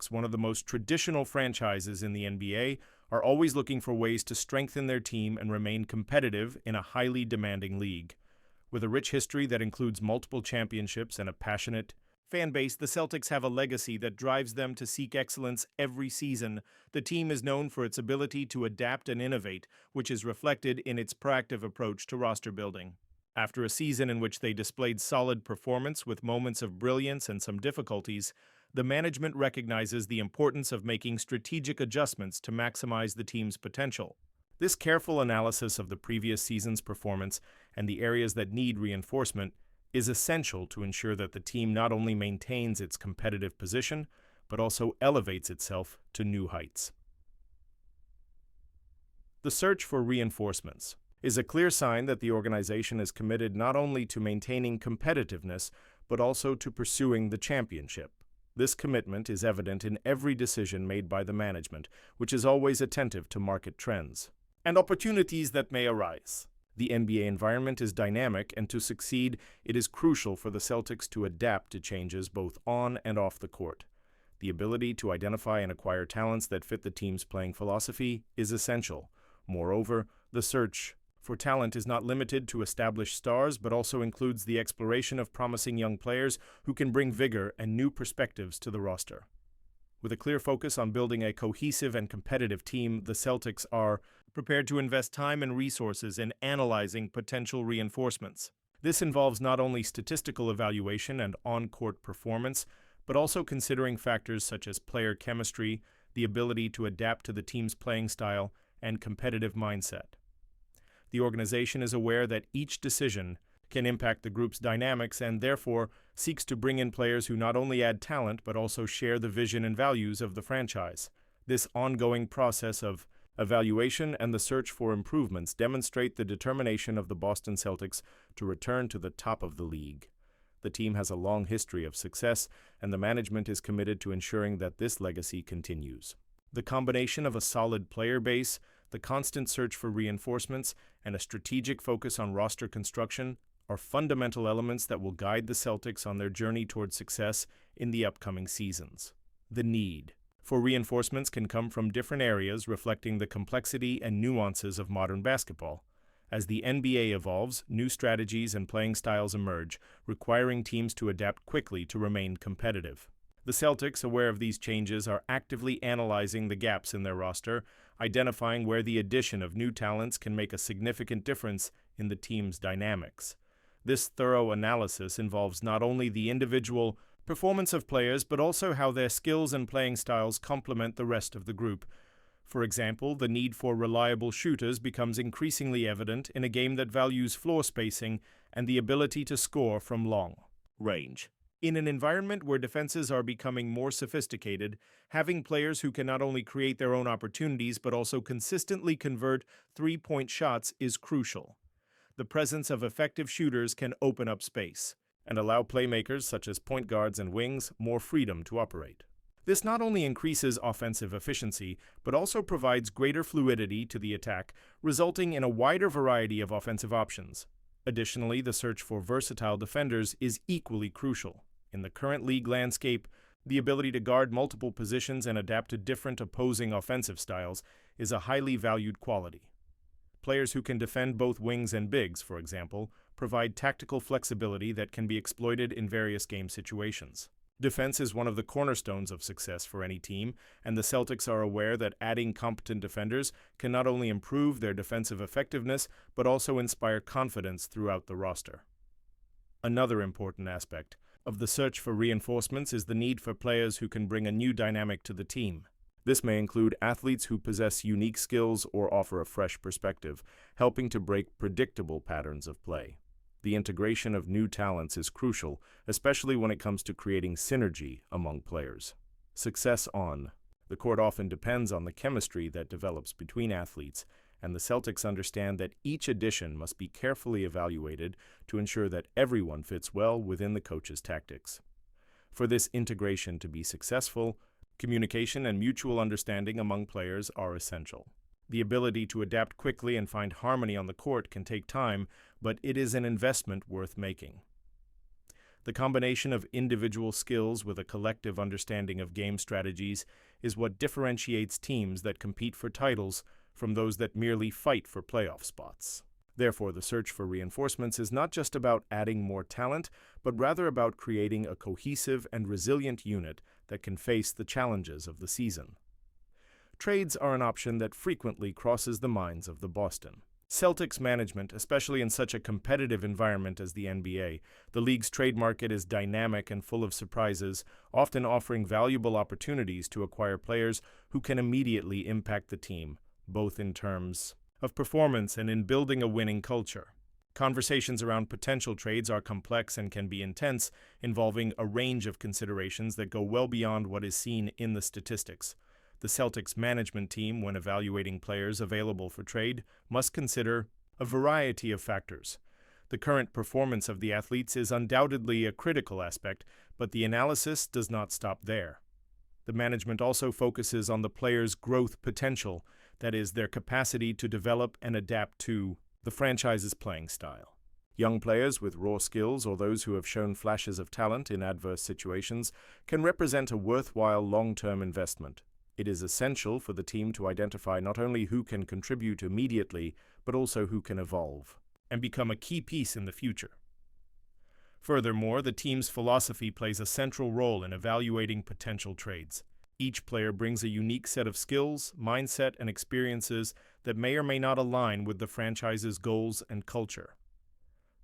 one of the most traditional franchises in the NBA, are always looking for ways to strengthen their team and remain competitive in a highly demanding league. With a rich history that includes multiple championships and a passionate fan base, the Celtics have a legacy that drives them to seek excellence every season. The team is known for its ability to adapt and innovate, which is reflected in its proactive approach to roster building. After a season in which they displayed solid performance with moments of brilliance and some difficulties, the management recognizes the importance of making strategic adjustments to maximize the team's potential. This careful analysis of the previous season's performance and the areas that need reinforcement is essential to ensure that the team not only maintains its competitive position, but also elevates itself to new heights. The search for reinforcements is a clear sign that the organization is committed not only to maintaining competitiveness, but also to pursuing the championship. This commitment is evident in every decision made by the management, which is always attentive to market trends and opportunities that may arise. The NBA environment is dynamic, and to succeed, it is crucial for the Celtics to adapt to changes both on and off the court. The ability to identify and acquire talents that fit the team's playing philosophy is essential. Moreover, the search for talent is not limited to established stars, but also includes the exploration of promising young players who can bring vigor and new perspectives to the roster. With a clear focus on building a cohesive and competitive team, the Celtics are prepared to invest time and resources in analyzing potential reinforcements. This involves not only statistical evaluation and on-court performance, but also considering factors such as player chemistry, the ability to adapt to the team's playing style, and competitive mindset. The organization is aware that each decision can impact the group's dynamics and therefore seeks to bring in players who not only add talent but also share the vision and values of the franchise. This ongoing process of evaluation and the search for improvements demonstrate the determination of the Boston Celtics to return to the top of the league. The team has a long history of success, and the management is committed to ensuring that this legacy continues. The combination of a solid player base, the constant search for reinforcements, and a strategic focus on roster construction are fundamental elements that will guide the Celtics on their journey toward success in the upcoming seasons. The need for reinforcements can come from different areas, reflecting the complexity and nuances of modern basketball. As the NBA evolves, new strategies and playing styles emerge, requiring teams to adapt quickly to remain competitive. The Celtics, aware of these changes, are actively analyzing the gaps in their roster, identifying where the addition of new talents can make a significant difference in the team's dynamics. This thorough analysis involves not only the individual performance of players, but also how their skills and playing styles complement the rest of the group. For example, the need for reliable shooters becomes increasingly evident in a game that values floor spacing and the ability to score from long range. In an environment where defenses are becoming more sophisticated, having players who can not only create their own opportunities but also consistently convert three-point shots is crucial. The presence of effective shooters can open up space and allow playmakers such as point guards and wings more freedom to operate. This not only increases offensive efficiency, but also provides greater fluidity to the attack, resulting in a wider variety of offensive options. Additionally, the search for versatile defenders is equally crucial. In the current league landscape, the ability to guard multiple positions and adapt to different opposing offensive styles is a highly valued quality. Players who can defend both wings and bigs, for example, provide tactical flexibility that can be exploited in various game situations. Defense is one of the cornerstones of success for any team, and the Celtics are aware that adding competent defenders can not only improve their defensive effectiveness, but also inspire confidence throughout the roster. Another important aspect of the search for reinforcements is the need for players who can bring a new dynamic to the team. This may include athletes who possess unique skills or offer a fresh perspective, helping to break predictable patterns of play. The integration of new talents is crucial, especially when it comes to creating synergy among players. Success on the court often depends on the chemistry that develops between athletes, and the Celtics understand that each addition must be carefully evaluated to ensure that everyone fits well within the coach's tactics. For this integration to be successful, communication and mutual understanding among players are essential. The ability to adapt quickly and find harmony on the court can take time, but it is an investment worth making. The combination of individual skills with a collective understanding of game strategies is what differentiates teams that compete for titles from those that merely fight for playoff spots. Therefore, the search for reinforcements is not just about adding more talent, but rather about creating a cohesive and resilient unit that can face the challenges of the season. Trades are an option that frequently crosses the minds of the Boston Celtics management, especially in such a competitive environment as the NBA. The league's trade market is dynamic and full of surprises, often offering valuable opportunities to acquire players who can immediately impact the team, both in terms of performance and in building a winning culture. Conversations around potential trades are complex and can be intense, involving a range of considerations that go well beyond what is seen in the statistics. The Celtics management team, when evaluating players available for trade, must consider a variety of factors. The current performance of the athletes is undoubtedly a critical aspect, but the analysis does not stop there. The management also focuses on the players' growth potential, that is, their capacity to develop and adapt to the franchise's playing style. Young players with raw skills or those who have shown flashes of talent in adverse situations can represent a worthwhile long-term investment. It is essential for the team to identify not only who can contribute immediately, but also who can evolve and become a key piece in the future. Furthermore, the team's philosophy plays a central role in evaluating potential trades. Each player brings a unique set of skills, mindset, and experiences that may or may not align with the franchise's goals and culture.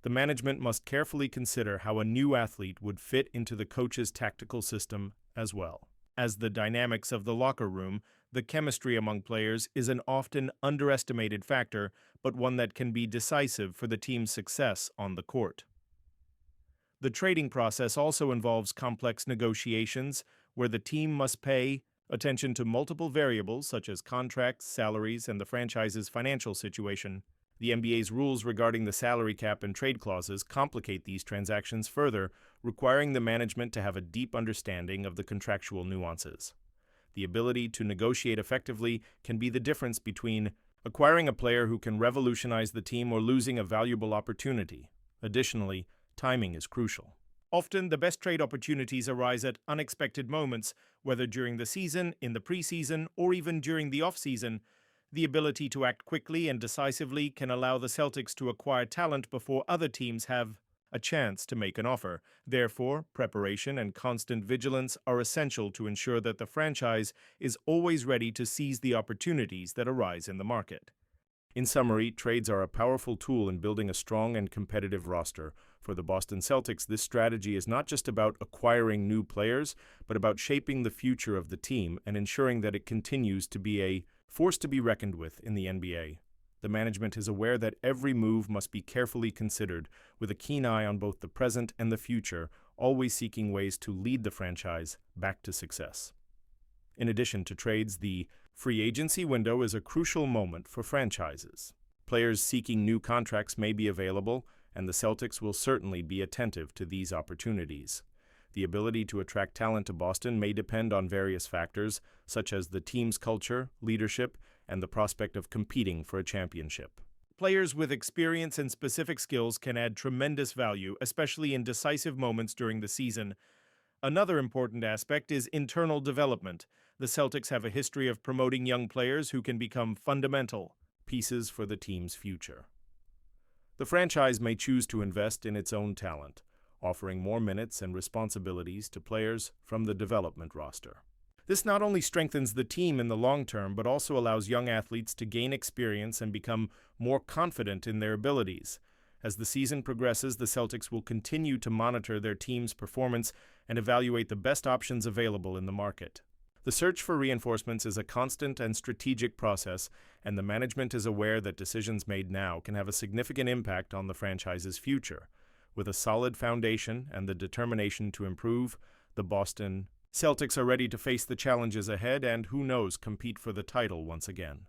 The management must carefully consider how a new athlete would fit into the coach's tactical system as well. As the dynamics of the locker room, the chemistry among players is an often underestimated factor, but one that can be decisive for the team's success on the court. The trading process also involves complex negotiations, where the team must pay attention to multiple variables such as contracts, salaries, and the franchise's financial situation. The NBA's rules regarding the salary cap and trade clauses complicate these transactions further, requiring the management to have a deep understanding of the contractual nuances. The ability to negotiate effectively can be the difference between acquiring a player who can revolutionize the team or losing a valuable opportunity. Additionally, timing is crucial. Often, the best trade opportunities arise at unexpected moments, whether during the season, in the preseason, or even during the off-season. The ability to act quickly and decisively can allow the Celtics to acquire talent before other teams have a chance to make an offer. Therefore, preparation and constant vigilance are essential to ensure that the franchise is always ready to seize the opportunities that arise in the market. In summary, trades are a powerful tool in building a strong and competitive roster. For the Boston Celtics, this strategy is not just about acquiring new players, but about shaping the future of the team and ensuring that it continues to be a force to be reckoned with in the NBA. The management is aware that every move must be carefully considered, with a keen eye on both the present and the future, always seeking ways to lead the franchise back to success. In addition to trades, the free agency window is a crucial moment for franchises. Players seeking new contracts may be available, and the Celtics will certainly be attentive to these opportunities. The ability to attract talent to Boston may depend on various factors, such as the team's culture, leadership, and the prospect of competing for a championship. Players with experience and specific skills can add tremendous value, especially in decisive moments during the season. Another important aspect is internal development. The Celtics have a history of promoting young players who can become fundamental pieces for the team's future. The franchise may choose to invest in its own talent, offering more minutes and responsibilities to players from the development roster. This not only strengthens the team in the long term, but also allows young athletes to gain experience and become more confident in their abilities. As the season progresses, the Celtics will continue to monitor their team's performance and evaluate the best options available in the market. The search for reinforcements is a constant and strategic process, and the management is aware that decisions made now can have a significant impact on the franchise's future. With a solid foundation and the determination to improve, the Boston Celtics are ready to face the challenges ahead and, who knows, compete for the title once again.